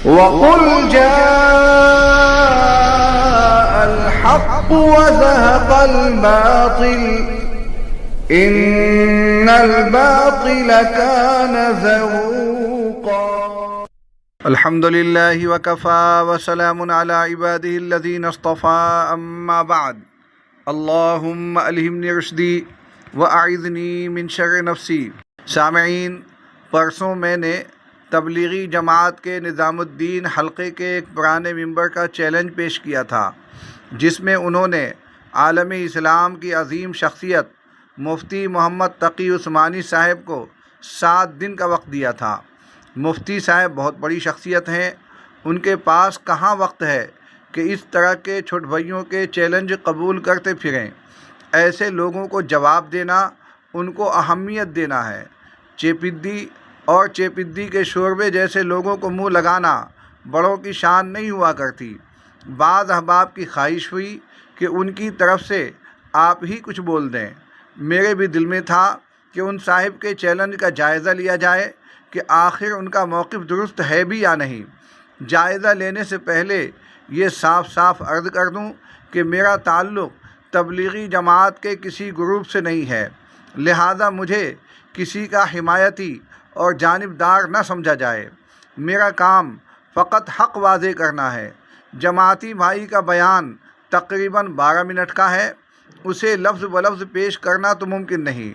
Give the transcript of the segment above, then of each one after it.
وَقُلْ جَاءَ الْحَقُّ وَزَهَقَ الْبَاطِلُ إِنَّ الْبَاطِلَ كَانَ زَهُوقًا۔ الحمد للہ وکفا وسلام علی عبادہ الذین اصطفیٰ، اما بعد۔ اللہم الہمنی رشدی واعذنی من شر نفسی۔ سامعین، پرسوں میں نے تبلیغی جماعت کے نظام الدین حلقے کے ایک پرانے ممبر کا چیلنج پیش کیا تھا، جس میں انہوں نے عالم اسلام کی عظیم شخصیت مفتی محمد تقی عثمانی صاحب کو 7 دن کا وقت دیا تھا۔ مفتی صاحب بہت بڑی شخصیت ہیں، ان کے پاس کہاں وقت ہے کہ اس طرح کے چھوٹ بھائیوں کے چیلنج قبول کرتے پھریں۔ ایسے لوگوں کو جواب دینا، ان کو اہمیت دینا ہے۔ چیپیدی اور چیپیدی کے شوربے جیسے لوگوں کو منہ لگانا بڑوں کی شان نہیں ہوا کرتی۔ بعض احباب کی خواہش ہوئی کہ ان کی طرف سے آپ ہی کچھ بول دیں۔ میرے بھی دل میں تھا کہ ان صاحب کے چیلنج کا جائزہ لیا جائے کہ آخر ان کا موقف درست ہے بھی یا نہیں۔ جائزہ لینے سے پہلے یہ صاف صاف عرض کر دوں کہ میرا تعلق تبلیغی جماعت کے کسی گروپ سے نہیں ہے، لہذا مجھے کسی کا حمایتی اور جانبدار نہ سمجھا جائے۔ میرا کام فقط حق واضح کرنا ہے۔ جماعتی بھائی کا بیان تقریباً 12 منٹ کا ہے، اسے لفظ بلفظ پیش کرنا تو ممکن نہیں،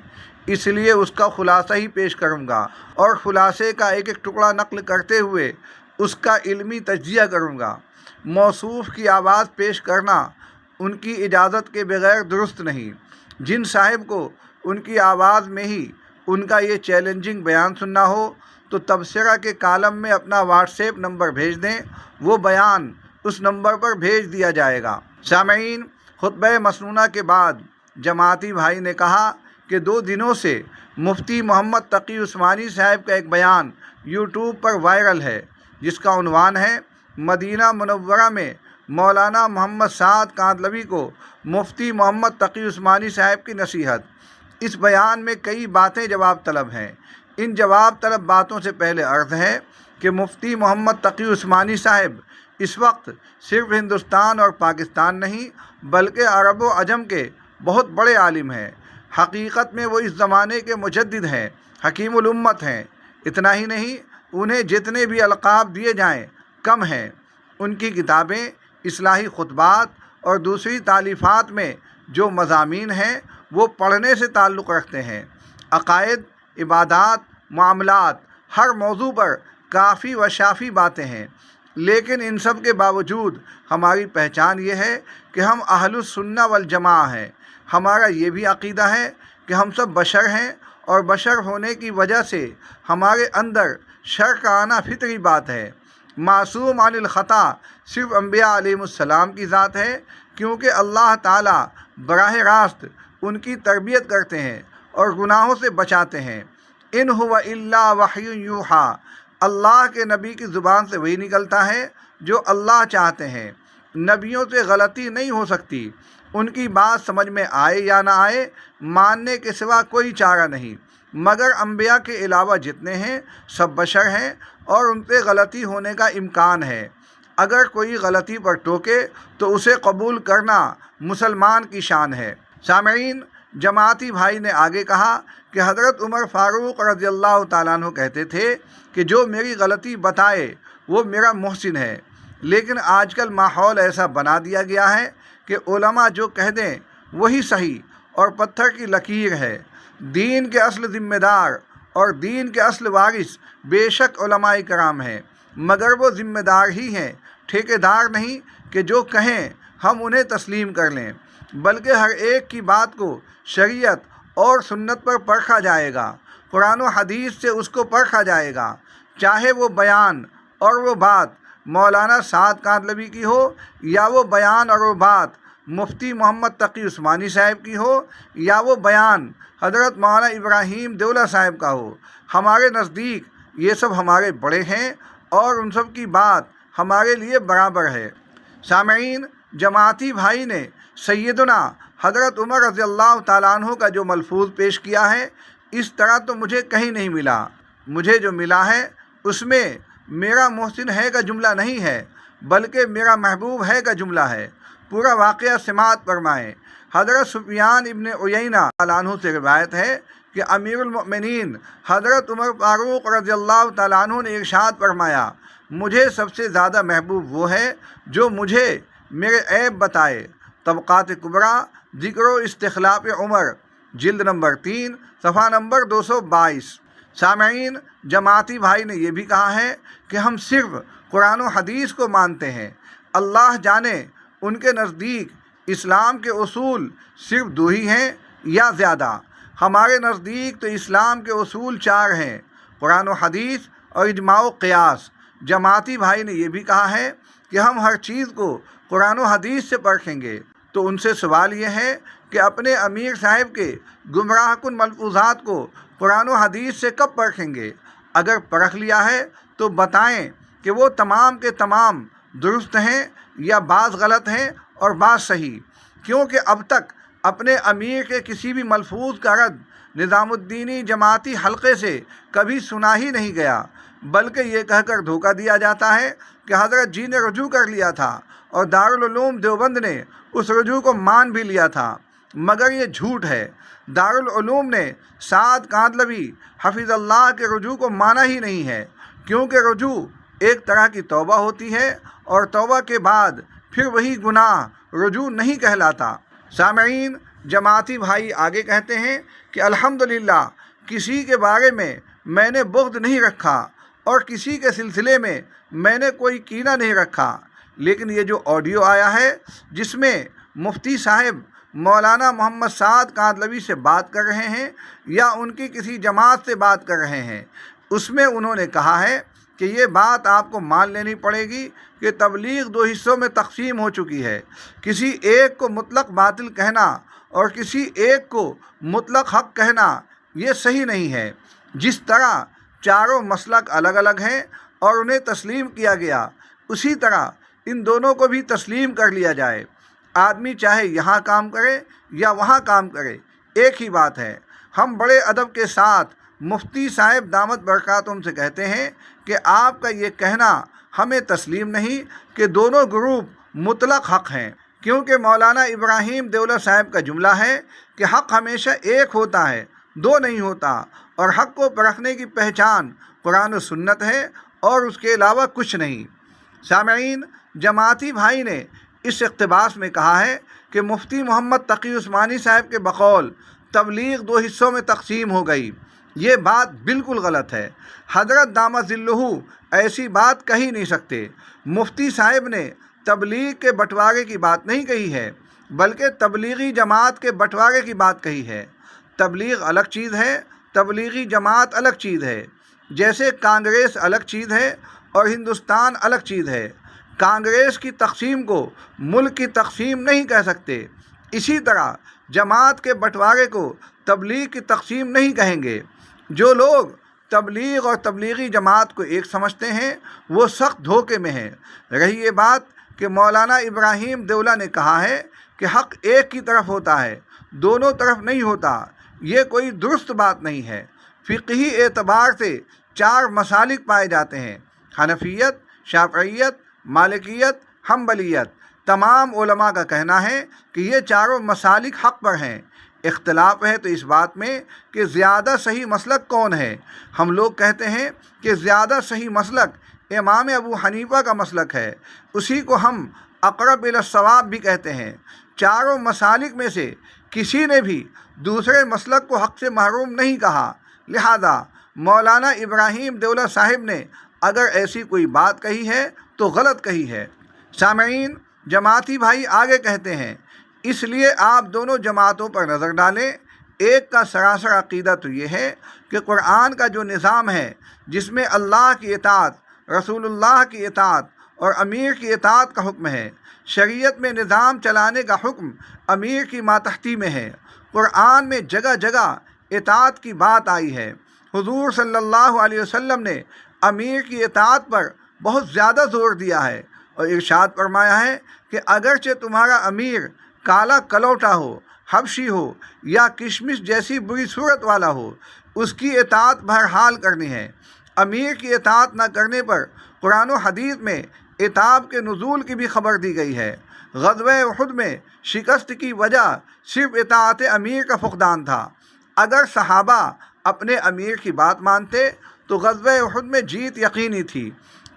اس لیے اس کا خلاصہ ہی پیش کروں گا اور خلاصے کا ایک ایک ٹکڑا نقل کرتے ہوئے اس کا علمی تجزیہ کروں گا۔ موصوف کی آواز پیش کرنا ان کی اجازت کے بغیر درست نہیں۔ جن صاحب کو ان کی آواز میں ہی ان کا یہ چیلنجنگ بیان سننا ہو تو تبصرہ کے کالم میں اپنا واٹس ایپ نمبر بھیج دیں، وہ بیان اس نمبر پر بھیج دیا جائے گا۔ سامعین، خطبہ مسنونہ کے بعد جماعتی بھائی نے کہا کہ 2 دنوں سے مفتی محمد تقی عثمانی صاحب کا ایک بیان یوٹیوب پر وائرل ہے، جس کا عنوان ہے مدینہ منورہ میں مولانا محمد سعد کاندھلوی کو مفتی محمد تقی عثمانی صاحب کی نصیحت۔ اس بیان میں کئی باتیں جواب طلب ہیں۔ ان جواب طلب باتوں سے پہلے عرض ہے کہ مفتی محمد تقی عثمانی صاحب اس وقت صرف ہندوستان اور پاکستان نہیں بلکہ عرب و عجم کے بہت بڑے عالم ہیں۔ حقیقت میں وہ اس زمانے کے مجدد ہیں، حکیم الامت ہیں۔ اتنا ہی نہیں، انہیں جتنے بھی القاب دیے جائیں کم ہیں۔ ان کی کتابیں، اصلاحی خطبات اور دوسری تالیفات میں جو مضامین ہیں وہ پڑھنے سے تعلق رکھتے ہیں۔ عقائد، عبادات، معاملات، ہر موضوع پر کافی و شافی باتیں ہیں۔ لیکن ان سب کے باوجود ہماری پہچان یہ ہے کہ ہم اہل السنہ والجماعہ ہیں۔ ہمارا یہ بھی عقیدہ ہے کہ ہم سب بشر ہیں اور بشر ہونے کی وجہ سے ہمارے اندر شر کا آنا فطری بات ہے۔ معصوم عن الخطا صرف انبیاء علیہ السلام کی ذات ہے، کیونکہ اللہ تعالیٰ براہ راست ان کی تربیت کرتے ہیں اور گناہوں سے بچاتے ہیں۔ ان هو الا وحی یوحیٰ، اللہ کے نبی کی زبان سے وہی نکلتا ہے جو اللہ چاہتے ہیں۔ نبیوں سے غلطی نہیں ہو سکتی، ان کی بات سمجھ میں آئے یا نہ آئے، ماننے کے سوا کوئی چارہ نہیں۔ مگر انبیاء کے علاوہ جتنے ہیں سب بشر ہیں اور ان سے غلطی ہونے کا امکان ہے۔ اگر کوئی غلطی پر ٹوکے تو اسے قبول کرنا مسلمان کی شان ہے۔ سامعین، جماعتی بھائی نے آگے کہا کہ حضرت عمر فاروق رضی اللہ تعالیٰ عنہ کہتے تھے کہ جو میری غلطی بتائے وہ میرا محسن ہے۔ لیکن آج کل ماحول ایسا بنا دیا گیا ہے کہ علماء جو کہہ دیں وہی صحیح اور پتھر کی لکیر ہے۔ دین کے اصل ذمہ دار اور دین کے اصل وارث بے شک علماء کرام ہیں، مگر وہ ذمہ دار ہی ہیں، ٹھیکیدار نہیں کہ جو کہیں ہم انہیں تسلیم کر لیں، بلکہ ہر ایک کی بات کو شریعت اور سنت پر پرکھا جائے گا، قرآن و حدیث سے اس کو پرکھا جائے گا، چاہے وہ بیان اور وہ بات مولانا سعد کاندھلوی کی ہو یا وہ بیان اور وہ بات مفتی محمد تقی عثمانی صاحب کی ہو یا وہ بیان حضرت مولانا ابراہیم دیولہ صاحب کا ہو۔ ہمارے نزدیک یہ سب ہمارے بڑے ہیں اور ان سب کی بات ہمارے لیے برابر ہے۔ سامعین، جماعتی بھائی نے سیدنا حضرت عمر رضی اللہ تعالیٰ عنہ کا جو ملفوظ پیش کیا ہے، اس طرح تو مجھے کہیں نہیں ملا۔ مجھے جو ملا ہے اس میں میرا محسن ہے کا جملہ نہیں ہے بلکہ میرا محبوب ہے کا جملہ ہے۔ پورا واقعہ سماعت فرمائیں۔ حضرت سفیان ابن عیینہ تعالیٰ عنہ سے روایت ہے کہ امیر المؤمنین حضرت عمر فاروق رضی اللہ تعالیٰ عنہ نے ارشاد فرمایا، مجھے سب سے زیادہ محبوب وہ ہے جو مجھے میرے عیب بتائے۔ طبقات کبریٰ ذکر و استخلاف عمر، جلد نمبر 3، صفحہ نمبر 222۔ سامعین، جماعتی بھائی نے یہ بھی کہا ہے کہ ہم صرف قرآن و حدیث کو مانتے ہیں۔ اللہ جانے ان کے نزدیک اسلام کے اصول صرف 2 ہی ہیں یا زیادہ۔ ہمارے نزدیک تو اسلام کے اصول 4 ہیں، قرآن و حدیث اور اجماع و قیاس۔ جماعتی بھائی نے یہ بھی کہا ہے کہ ہم ہر چیز کو قرآن و حدیث سے پرکھیں گے۔ تو ان سے سوال یہ ہے کہ اپنے امیر صاحب کے گمراہ کن ملفوظات کو قرآن و حدیث سے کب پرکھیں گے؟ اگر پرکھ لیا ہے تو بتائیں کہ وہ تمام کے تمام درست ہیں یا بعض غلط ہیں اور بعض صحیح، کیونکہ اب تک اپنے امیر کے کسی بھی ملفوظ کا رد نظام الدینی جماعتی حلقے سے کبھی سنا ہی نہیں گیا، بلکہ یہ کہہ کر دھوکہ دیا جاتا ہے کہ حضرت جی نے رجوع کر لیا تھا اور دارالعلوم دیوبند نے اس رجوع کو مان بھی لیا تھا، مگر یہ جھوٹ ہے۔ دارالعلوم نے سعد کاندلوی حفظ اللہ کے رجوع کو مانا ہی نہیں ہے، کیونکہ رجوع ایک طرح کی توبہ ہوتی ہے اور توبہ کے بعد پھر وہی گناہ رجوع نہیں کہلاتا۔ سامعین، جماعتی بھائی آگے کہتے ہیں کہ الحمدللہ کسی کے بارے میں نے بغض نہیں رکھا اور کسی کے سلسلے میں نے کوئی کینہ نہیں رکھا، لیکن یہ جو آڈیو آیا ہے جس میں مفتی صاحب مولانا محمد سعد کاندلوی سے بات کر رہے ہیں یا ان کی کسی جماعت سے بات کر رہے ہیں، اس میں انہوں نے کہا ہے کہ یہ بات آپ کو مان لینی پڑے گی کہ تبلیغ 2 حصوں میں تقسیم ہو چکی ہے۔ کسی ایک کو مطلق باطل کہنا اور کسی ایک کو مطلق حق کہنا یہ صحیح نہیں ہے۔ جس طرح چاروں مسلک الگ الگ ہیں اور انہیں تسلیم کیا گیا، اسی طرح ان دونوں کو بھی تسلیم کر لیا جائے۔ آدمی چاہے یہاں کام کرے یا وہاں کام کرے، ایک ہی بات ہے۔ ہم بڑے ادب کے ساتھ مفتی صاحب دامت برکاتہم سے کہتے ہیں کہ آپ کا یہ کہنا ہمیں تسلیم نہیں کہ دونوں گروپ مطلق حق ہیں، کیونکہ مولانا ابراہیم دیولہ صاحب کا جملہ ہے کہ حق ہمیشہ ایک ہوتا ہے، 2 نہیں ہوتا، اور حق کو پرکھنے کی پہچان قرآن و سنت ہے اور اس کے علاوہ کچھ نہیں۔ سامعین، جماعتی بھائی نے اس اقتباس میں کہا ہے کہ مفتی محمد تقی عثمانی صاحب کے بقول تبلیغ 2 حصوں میں تقسیم ہو گئی۔ یہ بات بالکل غلط ہے۔ حضرت دامت ظلہ ایسی بات کہی نہیں سکتے۔ مفتی صاحب نے تبلیغ کے بٹوارے کی بات نہیں کہی ہے، بلکہ تبلیغی جماعت کے بٹوارے کی بات کہی ہے۔ تبلیغ الگ چیز ہے، تبلیغی جماعت الگ چیز ہے، جیسے کانگریس الگ چیز ہے اور ہندوستان الگ چیز ہے۔ کانگریس کی تقسیم کو ملک کی تقسیم نہیں کہہ سکتے، اسی طرح جماعت کے بٹوارے کو تبلیغ کی تقسیم نہیں کہیں گے۔ جو لوگ تبلیغ اور تبلیغی جماعت کو ایک سمجھتے ہیں وہ سخت دھوکے میں ہیں۔ رہی یہ بات کہ مولانا ابراہیم دیولہ نے کہا ہے کہ حق ایک کی طرف ہوتا ہے، دونوں طرف نہیں ہوتا، یہ کوئی درست بات نہیں ہے۔ فقہی اعتبار سے 4 مسالک پائے جاتے ہیں: حنفیت، شافعیت، مالکیت، حنبلیت۔ تمام علماء کا کہنا ہے کہ یہ 4 مسالک حق پر ہیں۔ اختلاف ہے تو اس بات میں کہ زیادہ صحیح مسلک کون ہے۔ ہم لوگ کہتے ہیں کہ زیادہ صحیح مسلک امام ابو حنیفہ کا مسلک ہے، اسی کو ہم اقرب الی الصواب بھی کہتے ہیں۔ 4 مسالک میں سے کسی نے بھی دوسرے مسلک کو حق سے محروم نہیں کہا، لہذا مولانا ابراہیم دیولہ صاحب نے اگر ایسی کوئی بات کہی ہے تو غلط کہی ہے۔ سامعین، جماعتی بھائی آگے کہتے ہیں، اس لیے آپ دونوں جماعتوں پر نظر ڈالیں۔ ایک کا سراسر عقیدہ تو یہ ہے کہ قرآن کا جو نظام ہے جس میں اللہ کی اطاعت، رسول اللہ کی اطاعت اور امیر کی اطاعت کا حکم ہے، شریعت میں نظام چلانے کا حکم امیر کی ماتحتی میں ہے۔ قرآن میں جگہ جگہ اطاعت کی بات آئی ہے۔ حضور صلی اللہ علیہ وسلم نے امیر کی اطاعت پر بہت زیادہ زور دیا ہے اور ارشاد فرمایا ہے کہ اگرچہ تمہارا امیر کالا کلوٹا ہو، حبشی ہو یا کشمش جیسی بری صورت والا ہو، اس کی اطاعت بہرحال کرنی ہے۔ امیر کی اطاعت نہ کرنے پر قرآن و حدیث میں عتاب کے نزول کی بھی خبر دی گئی ہے۔ غزوہ احد میں شکست کی وجہ صرف اطاعت امیر کا فقدان تھا۔ اگر صحابہ اپنے امیر کی بات مانتے تو غزوہ احد میں جیت یقینی تھی۔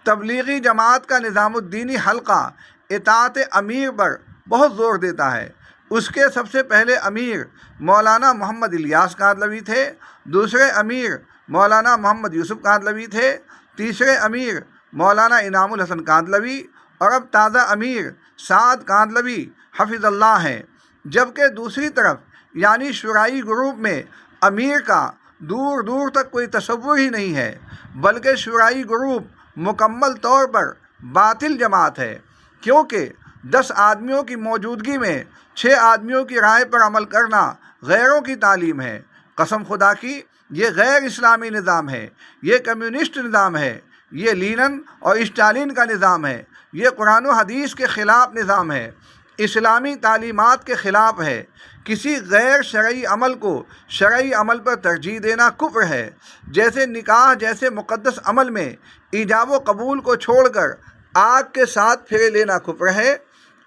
تبلیغی جماعت کا نظام الدینی حلقہ اطاعت امیر پر بہت زور دیتا ہے۔ اس کے سب سے پہلے امیر مولانا محمد الیاس کاندھلوی تھے، دوسرے امیر مولانا محمد یوسف کاندھلوی تھے، تیسرے امیر مولانا انعام الحسن کاندھلوی اور اب تازہ امیر سعد کاندھلوی حفظ اللہ ہیں۔ جبکہ دوسری طرف یعنی شورائی گروپ میں امیر کا دور دور تک کوئی تصور ہی نہیں ہے، بلکہ شورائی گروپ مکمل طور پر باطل جماعت ہے، کیونکہ 10 آدمیوں کی موجودگی میں 6 آدمیوں کی رائے پر عمل کرنا غیروں کی تعلیم ہے۔ قسم خدا کی یہ غیر اسلامی نظام ہے، یہ کمیونسٹ نظام ہے، یہ لینن اور اسٹالین کا نظام ہے، یہ قرآن و حدیث کے خلاف نظام ہے، اسلامی تعلیمات کے خلاف ہے۔ کسی غیر شرعی عمل کو شرعی عمل پر ترجیح دینا کفر ہے، جیسے نکاح جیسے مقدس عمل میں ایجاب و قبول کو چھوڑ کر آگ کے ساتھ پھیرے لینا کفر ہے۔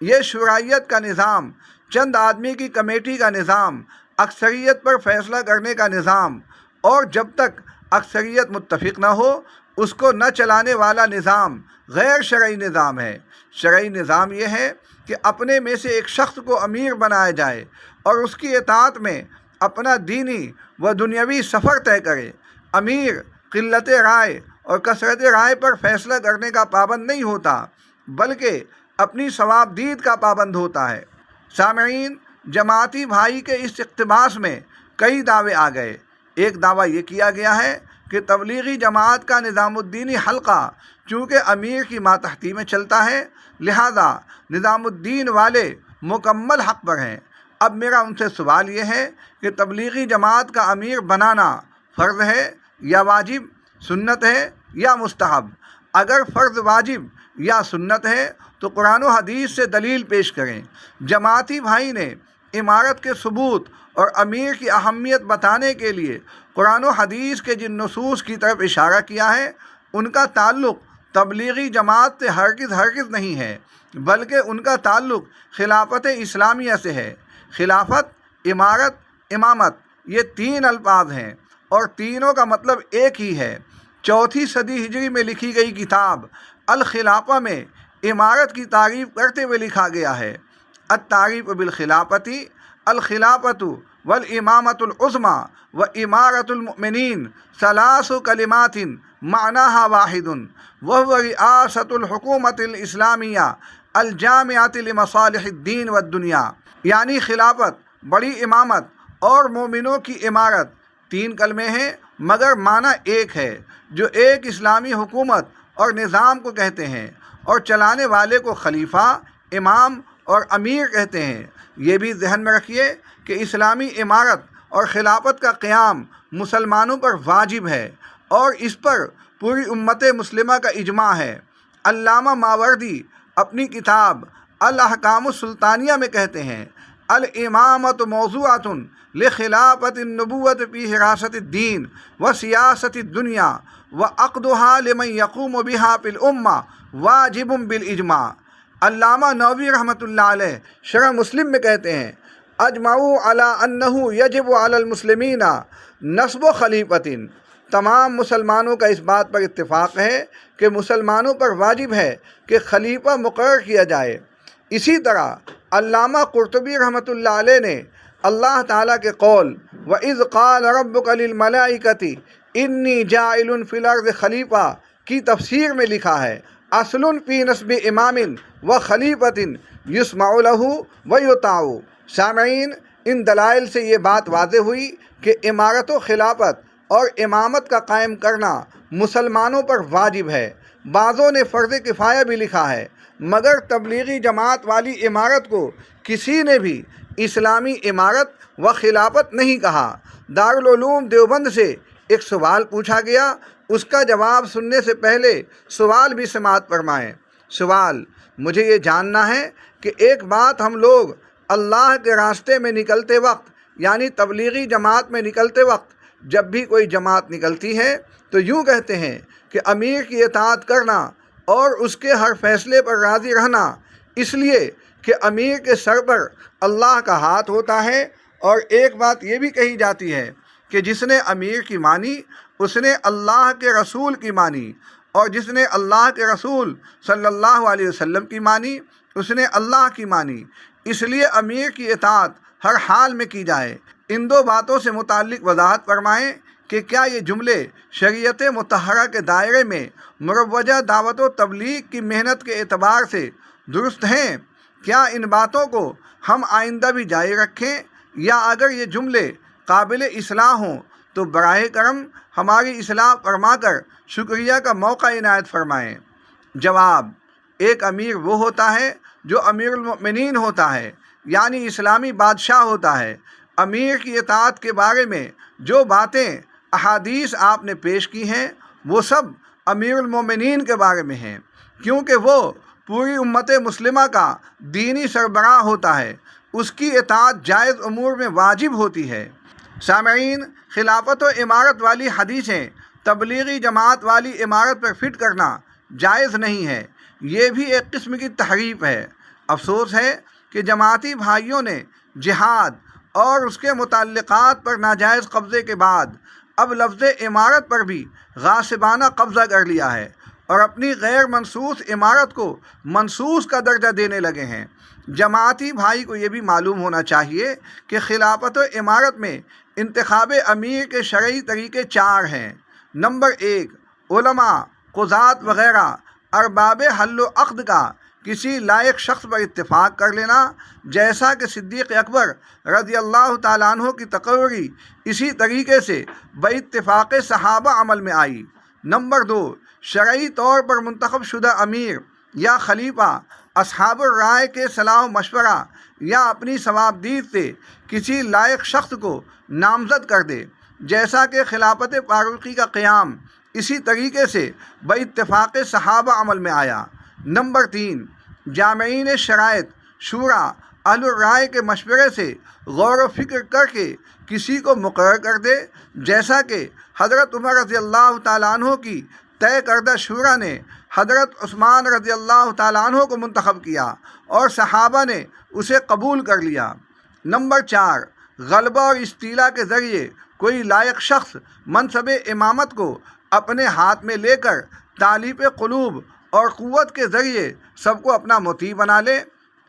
یہ شورائیت کا نظام، چند آدمی کی کمیٹی کا نظام، اکثریت پر فیصلہ کرنے کا نظام، اور جب تک اکثریت متفق نہ ہو اس کو نہ چلانے والا نظام غیر شرعی نظام ہے۔ شرعی نظام یہ ہے کہ اپنے میں سے ایک شخص کو امیر بنایا جائے اور اس کی اطاعت میں اپنا دینی و دنیاوی سفر طے کرے۔ امیر قلت رائے اور کثرت رائے پر فیصلہ کرنے کا پابند نہیں ہوتا، بلکہ اپنی ثوابدید کا پابند ہوتا ہے۔ سامعین، جماعتی بھائی کے اس اقتباس میں کئی دعوے آ گئے۔ ایک دعویٰ یہ کیا گیا ہے کہ تبلیغی جماعت کا نظام الدینی حلقہ چونکہ امیر کی ماتحتی میں چلتا ہے، لہذا نظام الدین والے مکمل حق پر ہیں۔ اب میرا ان سے سوال یہ ہے کہ تبلیغی جماعت کا امیر بنانا فرض ہے یا واجب، سنت ہے یا مستحب؟ اگر فرض، واجب یا سنت ہے تو قرآن و حدیث سے دلیل پیش کریں۔ جماعتی بھائی نے امارت کے ثبوت اور امیر کی اہمیت بتانے کے لیے قرآن و حدیث کے جن نصوص کی طرف اشارہ کیا ہے ان کا تعلق تبلیغی جماعت سے ہرگز نہیں ہے، بلکہ ان کا تعلق خلافت اسلامیہ سے ہے۔ خلافت، امارت، امامت یہ 3 الفاظ ہیں اور تینوں کا مطلب ایک ہی ہے۔ 4 صدی ہجری میں لکھی گئی کتاب الخلافہ میں امارت کی تعریف کرتے ہوئے لکھا گیا ہے: التعریف بالخلافت، الخلافت والامامۃ العظمیٰ وامارۃ المؤمنین 3 کلمات معناها واحد وهو رئاسۃ الحکومت الاسلامیہ الجامعۃ لمصالح الدین والدنیا۔ یعنی خلافت، بڑی امامت اور مومنوں کی امارت 3 کلمے ہیں مگر معنی ایک ہے، جو ایک اسلامی حکومت اور نظام کو کہتے ہیں اور چلانے والے کو خلیفہ، امام اور امیر کہتے ہیں۔ یہ بھی ذہن میں رکھیے کہ اسلامی امارت اور خلافت کا قیام مسلمانوں پر واجب ہے اور اس پر پوری امت مسلمہ کا اجماع ہے۔ علامہ ماوردی اپنی کتاب الاحکام السلطانیہ میں کہتے ہیں: الامامۃ موضوعۃ لخلافۃ النبوۃ فی حراست الدین و سیاست الدنیا وعقدها لمن یقوم بها فی الامہ واجب بالاجماع۔ علامہ نووی رحمۃ اللہ علیہ شرح مسلم میں کہتے ہیں: اجمعوا علی انہ یجب علی المسلمین نصب خلیفۃ۔ تمام مسلمانوں کا اس بات پر اتفاق ہے کہ مسلمانوں پر واجب ہے کہ خلیفہ مقرر کیا جائے۔ اسی طرح علامہ قرطبی رحمۃ اللہ علیہ نے اللہ تعالیٰ کے قول وَإِذْ قَالَ رَبُّكَ لِلْمَلَائِكَةِ إِنِّي جَاعِلٌ فِي الْأَرْضِ خَلِيفَةً کی تفسیر میں لکھا ہے: اصل فی نصب امام و خلیفۃ یسمع لہ و یطاع۔ سامعین، ان دلائل سے یہ بات واضح ہوئی کہ امارت و خلافت اور امامت کا قائم کرنا مسلمانوں پر واجب ہے۔ بعضوں نے فرض کفایہ بھی لکھا ہے، مگر تبلیغی جماعت والی امارت کو کسی نے بھی اسلامی امارت و خلافت نہیں کہا۔ دارالعلوم دیوبند سے ایک سوال پوچھا گیا، اس کا جواب سننے سے پہلے سوال بھی سماعت فرمائیں۔ سوال: مجھے یہ جاننا ہے کہ ایک بات ہم لوگ اللہ کے راستے میں نکلتے وقت یعنی تبلیغی جماعت میں نکلتے وقت جب بھی کوئی جماعت نکلتی ہے تو یوں کہتے ہیں کہ امیر کی اطاعت کرنا اور اس کے ہر فیصلے پر راضی رہنا، اس لیے کہ امیر کے سر پر اللہ کا ہاتھ ہوتا ہے۔ اور ایک بات یہ بھی کہی جاتی ہے کہ جس نے امیر کی مانی اس نے اللہ کے رسول کی مانی، اور جس نے اللہ کے رسول صلی اللہ علیہ وسلم کی مانی اس نے اللہ کی مانی۔ اس لیے امیر کی اطاعت ہر حال میں کی جائے۔ ان دو باتوں سے متعلق وضاحت فرمائیں کہ کیا یہ جملے شریعت مطہرہ کے دائرے میں مروجہ دعوت و تبلیغ کی محنت کے اعتبار سے درست ہیں؟ کیا ان باتوں کو ہم آئندہ بھی جاری رکھیں، یا اگر یہ جملے قابل اصلاح ہوں تو براہ کرم ہماری اصلاح فرما کر شکریہ کا موقع عنایت فرمائیں؟ جواب: ایک امیر وہ ہوتا ہے جو امیر المؤمنین ہوتا ہے، یعنی اسلامی بادشاہ ہوتا ہے۔ امیر کی اطاعت کے بارے میں جو باتیں احادیث آپ نے پیش کی ہیں وہ سب امیر المومنین کے بارے میں ہیں، کیونکہ وہ پوری امت مسلمہ کا دینی سربراہ ہوتا ہے۔ اس کی اطاعت جائز امور میں واجب ہوتی ہے۔ سامعین، خلافت و امارت والی حدیثیں تبلیغی جماعت والی امارت پر فٹ کرنا جائز نہیں ہے، یہ بھی ایک قسم کی تحریف ہے۔ افسوس ہے کہ جماعتی بھائیوں نے جہاد اور اس کے متعلقات پر ناجائز قبضے کے بعد اب لفظ امارت پر بھی غاصبانہ قبضہ کر لیا ہے اور اپنی غیر منصوص امارت کو منصوص کا درجہ دینے لگے ہیں۔ جماعتی بھائی کو یہ بھی معلوم ہونا چاہیے کہ خلافت و امارت میں انتخاب امیر کے شرعی طریقے 4 ہیں۔ نمبر 1، علماء، قضات وغیرہ ارباب حل و عقد کا کسی لائق شخص پر اتفاق کر لینا، جیسا کہ صدیق اکبر رضی اللہ تعالیٰ عنہ کی تقرری اسی طریقے سے باتفاق صحابہ عمل میں آئی۔ نمبر 2، شرعی طور پر منتخب شدہ امیر یا خلیفہ اصحاب الرائے کے صلاح و مشورہ یا اپنی صوابدید سے کسی لائق شخص کو نامزد کر دے، جیسا کہ خلافت فاروقی کا قیام اسی طریقے سے باتفاق صحابہ عمل میں آیا۔ نمبر 3، جامعین شرائط شورا اہل الرائے کے مشورے سے غور و فکر کر کے کسی کو مقرر کر دے، جیسا کہ حضرت عمر رضی اللہ تعالیٰ عنہ کی طے کردہ شورا نے حضرت عثمان رضی اللہ تعالیٰ عنہ کو منتخب کیا اور صحابہ نے اسے قبول کر لیا۔ نمبر 4، غلبہ اور استیلا کے ذریعے کوئی لائق شخص منصب امامت کو اپنے ہاتھ میں لے کر تالیف قلوب اور قوت کے ذریعے سب کو اپنا مطیع بنا لے۔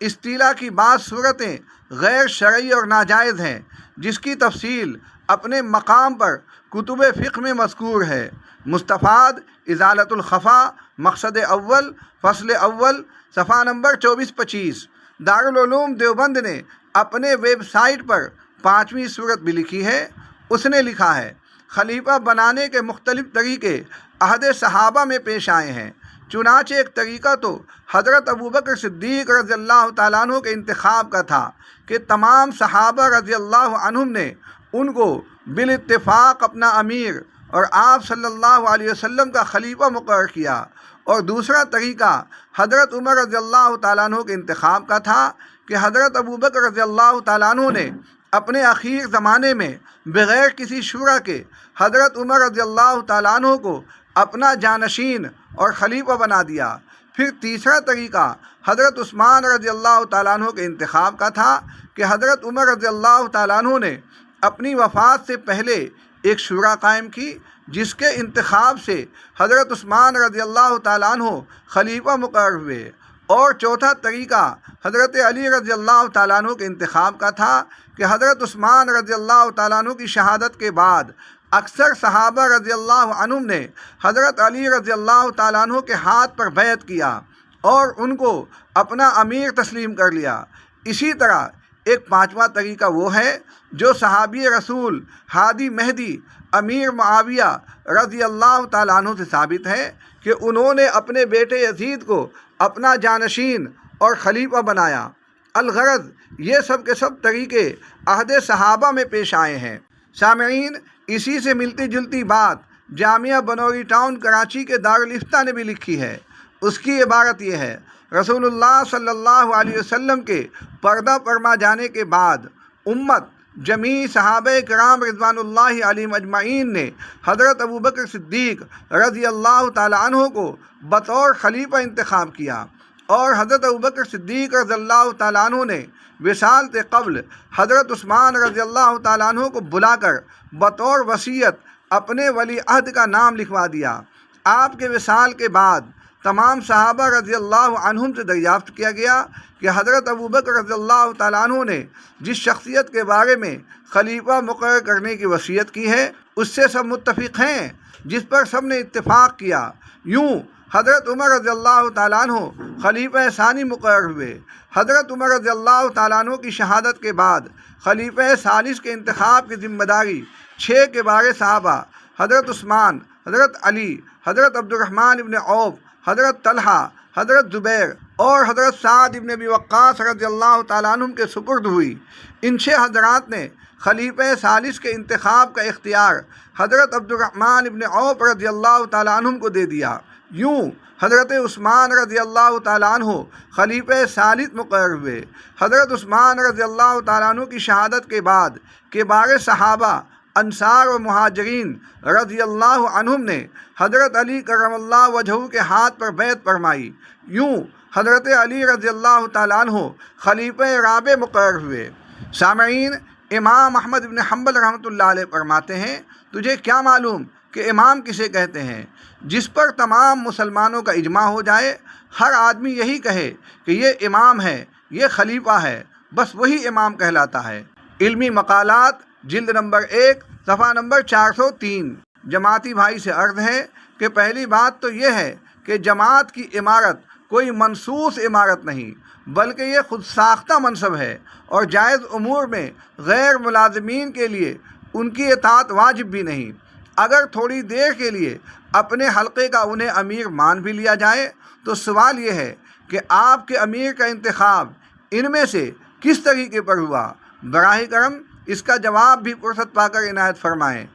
استیلا کی بعض صورتیں غیر شرعی اور ناجائز ہیں، جس کی تفصیل اپنے مقام پر کتب فقہ میں مذکور ہے۔ مستفاد ازالۃ الخفا، مقصد اول، فصل اول، صفحہ نمبر 24-25۔ دارالعلوم دیوبند نے اپنے ویب سائٹ پر 5ویں صورت بھی لکھی ہے۔ اس نے لکھا ہے، خلیفہ بنانے کے مختلف طریقے عہد صحابہ میں پیش آئے ہیں، چنانچہ ایک طریقہ تو حضرت ابوبکر صدیق رضی اللہ تعالیٰ عنہ کے انتخاب کا تھا کہ تمام صحابہ رضی اللہ عنہم نے ان کو بالاتفاق اپنا امیر اور آپ صلی اللہ علیہ وسلم کا خلیفہ مقرر کیا، اور دوسرا طریقہ حضرت عمر رضی اللہ تعالیٰ عنہ کے انتخاب کا تھا کہ حضرت ابوبکر رضی اللہ تعالیٰ عنہ نے اپنے اخیر زمانے میں بغیر کسی شورا کے حضرت عمر رضی اللہ تعالیٰ عنہ کو اپنا جانشین اور خلیفہ بنا دیا۔ پھر تیسرا طریقہ حضرت عثمان رضی اللہ تعالیٰ عنہ کے انتخاب کا تھا کہ حضرت عمر رضی اللہ تعالیٰ عنہ نے اپنی وفات سے پہلے ایک شورا قائم کی، جس کے انتخاب سے حضرت عثمان رضی اللہ تعالیٰ عنہ خلیفہ مقرر ہوئے۔ اور چوتھا طریقہ حضرت علی رضی اللہ تعالیٰ عنہ کے انتخاب کا تھا کہ حضرت عثمان رضی اللہ تعالیٰ عنہ کی شہادت کے بعد اکثر صحابہ رضی اللہ عنہم نے حضرت علی رضی اللہ تعالیٰ عنہ کے ہاتھ پر بیعت کیا اور ان کو اپنا امیر تسلیم کر لیا۔ اسی طرح ایک پانچواں طریقہ وہ ہے جو صحابی رسول ہادی مہدی امیر معاویہ رضی اللہ تعالیٰ عنہ سے ثابت ہے کہ انہوں نے اپنے بیٹے یزید کو اپنا جانشین اور خلیفہ بنایا۔ الغرض یہ سب کے سب طریقے عہد صحابہ میں پیش آئے ہیں۔ سامعین، اسی سے ملتی جلتی بات جامعہ بنوری ٹاؤن کراچی کے دارالفتہ نے بھی لکھی ہے۔ اس کی عبارت یہ ہے، رسول اللہ صلی اللہ علیہ وسلم کے پردہ فرما جانے کے بعد امت جمیع صحابہ کرام رضوان اللہ علیہم اجمعین نے حضرت ابوبکر صدیق رضی اللہ تعالیٰ عنہ کو بطور خلیفہ انتخاب کیا، اور حضرت ابوبکر صدیق رضی اللہ تعالیٰ عنہ نے وصال سے قبل حضرت عثمان رضی اللہ تعالیٰ عنہ کو بلا کر بطور وصیت اپنے ولی عہد کا نام لکھوا دیا۔ آپ کے وصال کے بعد تمام صحابہ رضی اللہ عنہم سے دریافت کیا گیا کہ حضرت ابوبکر رضی اللہ تعالیٰ عنہ نے جس شخصیت کے بارے میں خلیفہ مقرر کرنے کی وصیت کی ہے اس سے سب متفق ہیں، جس پر سب نے اتفاق کیا۔ یوں حضرت عمر رضی اللہ تعالیٰ عنہ خلیفہ ثانی مقرر ہوئے۔ حضرت عمر رضی اللہ تعالیٰ عنہ کی شہادت کے بعد خلیفہ ثالث کے انتخاب کی ذمہ داری 6 کبار صحابہ حضرت عثمان، حضرت علی، حضرت عبد الرحمن ابن عوف، حضرت طلحہ، حضرت زبیر اور حضرت سعد ابن ابی وقاص رضی اللہ تعالیٰ عنہ کے سپرد ہوئی۔ ان 6 حضرات نے خلیفہ ثالث کے انتخاب کا اختیار حضرت عبد الرحمن ابن عوف رضی اللہ تعالیٰ عنہ کو دے دیا۔ یوں حضرت عثمان رضی اللہ تعالیٰ عنہ خلیفہ ثالث مقرر ہوئے۔ حضرت عثمان رضی اللہ تعالیٰ عنہ کی شہادت کے بعد کبار صحابہ، انصار و مہاجرین رضی اللہ عنہم نے حضرت علی کرم اللہ وجہہ کے ہاتھ پر بیعت فرمائی۔ یوں حضرت علی رضی اللہ تعالیٰ عنہ خلیفہ رابع مقرر ہوئے۔ سامعین، امام احمد بن حنبل رحمۃ اللہ علیہ فرماتے ہیں، تجھے کیا معلوم کہ امام کسے کہتے ہیں؟ جس پر تمام مسلمانوں کا اجماع ہو جائے، ہر آدمی یہی کہے کہ یہ امام ہے، یہ خلیفہ ہے، بس وہی امام کہلاتا ہے۔ علمی مقالات جلد نمبر 1 صفحہ نمبر 403۔ جماعتی بھائی سے عرض ہے کہ پہلی بات تو یہ ہے کہ جماعت کی عمارت کوئی منصوص عمارت نہیں، بلکہ یہ خود ساختہ منصب ہے، اور جائز امور میں غیر ملازمین کے لیے ان کی اطاعت واجب بھی نہیں۔ اگر تھوڑی دیر کے لیے اپنے حلقے کا انہیں امیر مان بھی لیا جائے تو سوال یہ ہے کہ آپ کے امیر کا انتخاب ان میں سے کس طریقے پر ہوا؟ براہ کرم اس کا جواب بھی فرصت پا کر عنایت فرمائیں۔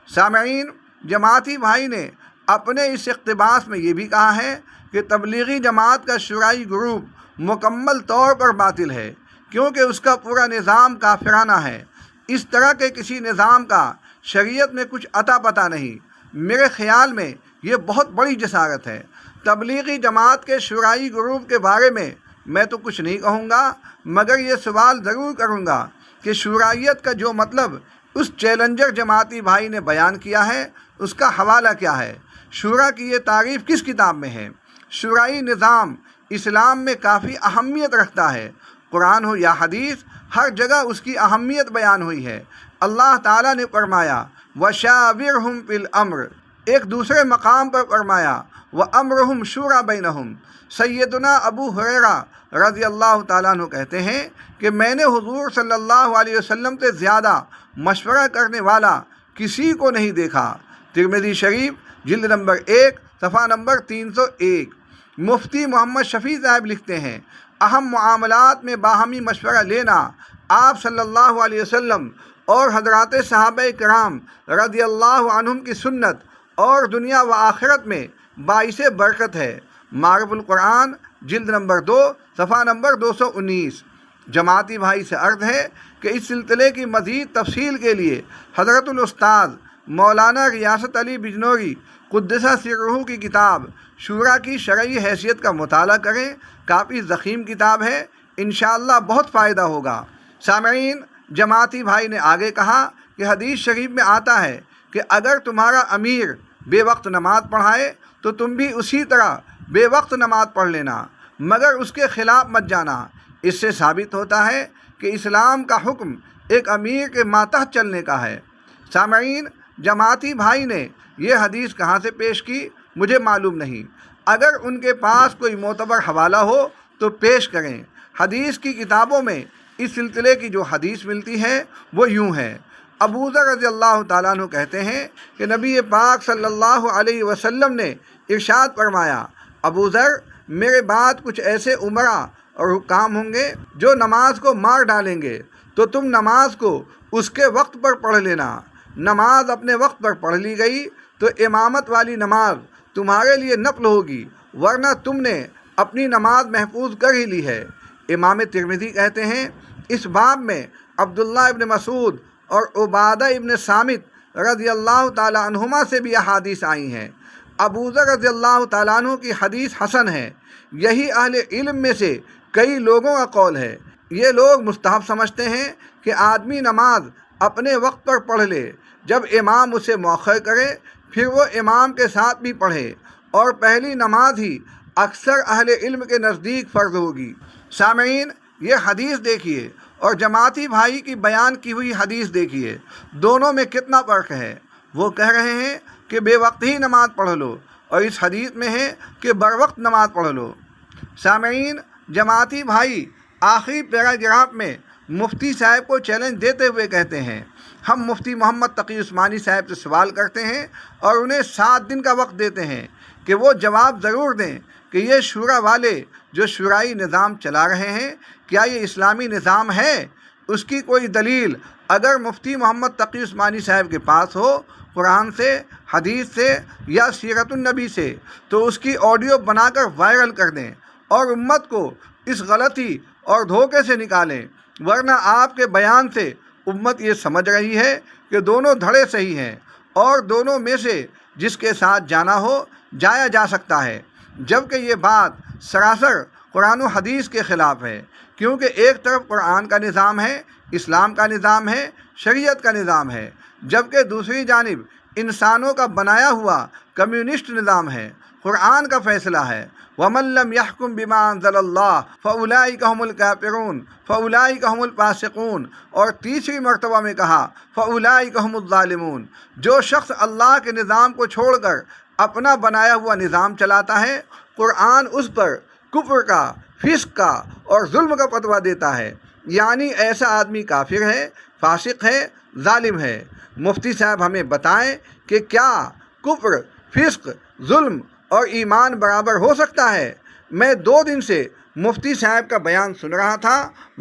سامعین، جماعتی بھائی نے اپنے اس اقتباس میں یہ بھی کہا ہے کہ تبلیغی جماعت کا شرعی گروپ مکمل طور پر باطل ہے، کیونکہ اس کا پورا نظام کافرانہ ہے۔ اس طرح کے کسی نظام کا شریعت میں کچھ عطا پتہ نہیں۔ میرے خیال میں یہ بہت بڑی جسارت ہے۔ تبلیغی جماعت کے شرعی گروپ کے بارے میں تو کچھ نہیں کہوں گا، مگر یہ سوال ضرور کروں گا کہ شرعیت کا جو مطلب اس چیلنجر جماعتی بھائی نے بیان کیا ہے اس کا حوالہ کیا ہے؟ شورا کی یہ تعریف کس کتاب میں ہے؟ شرعی نظام اسلام میں کافی اہمیت رکھتا ہے۔ قرآن ہو یا حدیث، ہر جگہ اس کی اہمیت بیان ہوئی ہے۔ اللہ تعالیٰ نے فرمایا وَشَاوِرْهُمْ فِي الْأَمْرِ، ایک دوسرے مقام پر فرمایا وَأَمْرُهُمْ شُورَىٰ بَيْنَهُمْ۔ سیدنا ابو ہریرہ رضی اللہ تعالیٰ عنہ کہتے ہیں کہ میں نے حضور صلی اللہ علیہ وسلم سے زیادہ مشورہ کرنے والا کسی کو نہیں دیکھا۔ ترمذی شریف جلد نمبر 1 صفحہ نمبر 301۔ مفتی محمد شفیع صاحب لکھتے ہیں، اہم معاملات میں باہمی مشورہ لینا آپ صلی اللہ علیہ وسلم اور حضرات صحابہ کرام رضی اللہ عنہم کی سنت اور دنیا و آخرت میں باعث برکت ہے۔ معرف القرآن جلد نمبر 2 صفحہ نمبر 219۔ جماعتی بھائی سے عرض ہے کہ اس سلسلے کی مزید تفصیل کے لیے حضرت الاستاذ مولانا ریاست علی بجنوری قدسہ سرہ کی کتاب شورا کی شرعی حیثیت کا مطالعہ کریں۔ کافی ضخیم کتاب ہے، انشاءاللہ بہت فائدہ ہوگا۔ سامعین، جماعتی بھائی نے آگے کہا کہ حدیث شریف میں آتا ہے کہ اگر تمہارا امیر بے وقت نماز پڑھائے تو تم بھی اسی طرح بے وقت نماز پڑھ لینا، مگر اس کے خلاف مت جانا۔ اس سے ثابت ہوتا ہے کہ اسلام کا حکم ایک امیر کے ماتحت چلنے کا ہے۔ سامعین، جماعتی بھائی نے یہ حدیث کہاں سے پیش کی مجھے معلوم نہیں، اگر ان کے پاس کوئی معتبر حوالہ ہو تو پیش کریں۔ حدیث کی کتابوں میں اس سلسلے کی جو حدیث ملتی ہے وہ یوں ہے۔ ابو ذر رضی اللہ تعالیٰ عنہ کہتے ہیں کہ نبی پاک صلی اللہ علیہ وسلم نے ارشاد فرمایا، ابو ذر، میرے بعد کچھ ایسے امرا اور حکام ہوں گے جو نماز کو مار ڈالیں گے، تو تم نماز کو اس کے وقت پر پڑھ لینا۔ نماز اپنے وقت پر پڑھ لی گئی تو امامت والی نماز تمہارے لیے نفل ہوگی، ورنہ تم نے اپنی نماز محفوظ کر ہی لی ہے۔ امام ترمذی کہتے ہیں اس باب میں عبداللہ ابن مسعود اور عبادہ ابن صامت رضی اللہ تعالیٰ عنہما سے بھی احادیث آئی ہیں۔ ابو ذر رضی اللہ تعالیٰ عنہ کی حدیث حسن ہے۔ یہی اہل علم میں سے کئی لوگوں کا قول ہے۔ یہ لوگ مستحب سمجھتے ہیں کہ آدمی نماز اپنے وقت پر پڑھ لے، جب امام اسے مؤخر کرے پھر وہ امام کے ساتھ بھی پڑھے، اور پہلی نماز ہی اکثر اہل علم کے نزدیک فرض ہوگی۔ سامعین، یہ حدیث دیکھیے اور جماعتی بھائی کی بیان کی ہوئی حدیث دیکھیے، دونوں میں کتنا فرق ہے۔ وہ کہہ رہے ہیں کہ بے وقت ہی نماز پڑھ لو، اور اس حدیث میں ہے کہ بر وقت نماز پڑھ لو۔ سامعین، جماعتی بھائی آخری پیراگراف میں مفتی صاحب کو چیلنج دیتے ہوئے کہتے ہیں، ہم مفتی محمد تقی عثمانی صاحب سے سوال کرتے ہیں اور انہیں 7 دن کا وقت دیتے ہیں کہ وہ جواب ضرور دیں کہ یہ شورا والے جو شورائی نظام چلا رہے ہیں، کیا یہ اسلامی نظام ہے؟ اس کی کوئی دلیل اگر مفتی محمد تقی عثمانی صاحب کے پاس ہو، قرآن سے، حدیث سے یا سیرت النبی سے، تو اس کی آڈیو بنا کر وائرل کر دیں اور امت کو اس غلطی اور دھوکے سے نکالیں، ورنہ آپ کے بیان سے امت یہ سمجھ رہی ہے کہ دونوں دھڑے صحیح ہیں اور دونوں میں سے جس کے ساتھ جانا ہو جایا جا سکتا ہے، جبکہ یہ بات سراسر قرآن و حدیث کے خلاف ہے، کیونکہ ایک طرف قرآن کا نظام ہے، اسلام کا نظام ہے، شریعت کا نظام ہے، جبکہ دوسری جانب انسانوں کا بنایا ہوا کمیونسٹ نظام ہے۔ قرآن کا فیصلہ ہے وَمَن لَّمْ يَحْكُم بِمَا أَنزَلَ اللَّهُ فَأُولَٰئِكَ هُمُ الْكَافِرُونَ فَأُولَٰئِكَ هُمُ الْفَاسِقُونَ، اور تیسری مرتبہ میں کہا فَأُولَٰئِكَ هُمُ الظَّالِمُونَ۔ جو شخص اللہ کے نظام کو چھوڑ کر اپنا بنایا ہوا نظام چلاتا ہے، قرآن اس پر کفر کا، فسق کا اور ظلم کا فتویٰ دیتا ہے، یعنی ایسا آدمی کافر ہے، فاسق ہے، ظالم ہے۔ مفتی صاحب ہمیں بتائیں کہ کیا کفر، فسق، ظلم اور ایمان برابر ہو سکتا ہے؟ میں 2 دن سے مفتی صاحب کا بیان سن رہا تھا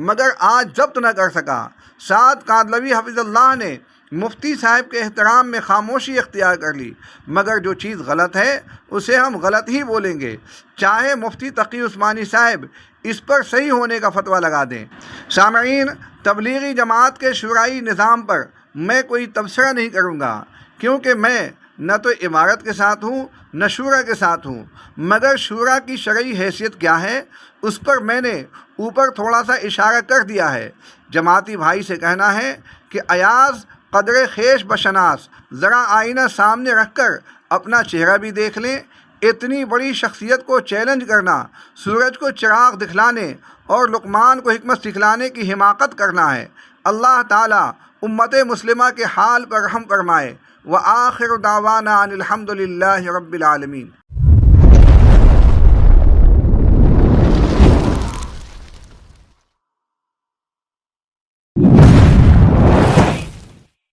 مگر آج ضبط نہ کر سکا۔ سعد کاندلوی حفظ اللہ نے مفتی صاحب کے احترام میں خاموشی اختیار کر لی، مگر جو چیز غلط ہے اسے ہم غلط ہی بولیں گے، چاہے مفتی تقی عثمانی صاحب اس پر صحیح ہونے کا فتویٰ لگا دیں۔ سامعین، تبلیغی جماعت کے شورائی نظام پر میں کوئی تبصرہ نہیں کروں گا، کیونکہ میں نہ تو امارت کے ساتھ ہوں نہ شورا کے ساتھ ہوں، مگر شورا کی شرعی حیثیت کیا ہے اس پر میں نے اوپر تھوڑا سا اشارہ کر دیا ہے۔ جماعتی بھائی سے کہنا ہے کہ ایاز قدر خیش بشناس، ذرا آئینہ سامنے رکھ کر اپنا چہرہ بھی دیکھ لیں۔ اتنی بڑی شخصیت کو چیلنج کرنا، سورج کو چراغ دکھلانے اور لقمان کو حکمت سکھلانے کی حماقت کرنا ہے۔ اللہ تعالیٰ امت مسلمہ کے حال پر رحم فرمائے۔ وآخر دعوانا ان الحمد للہ رب العالمین۔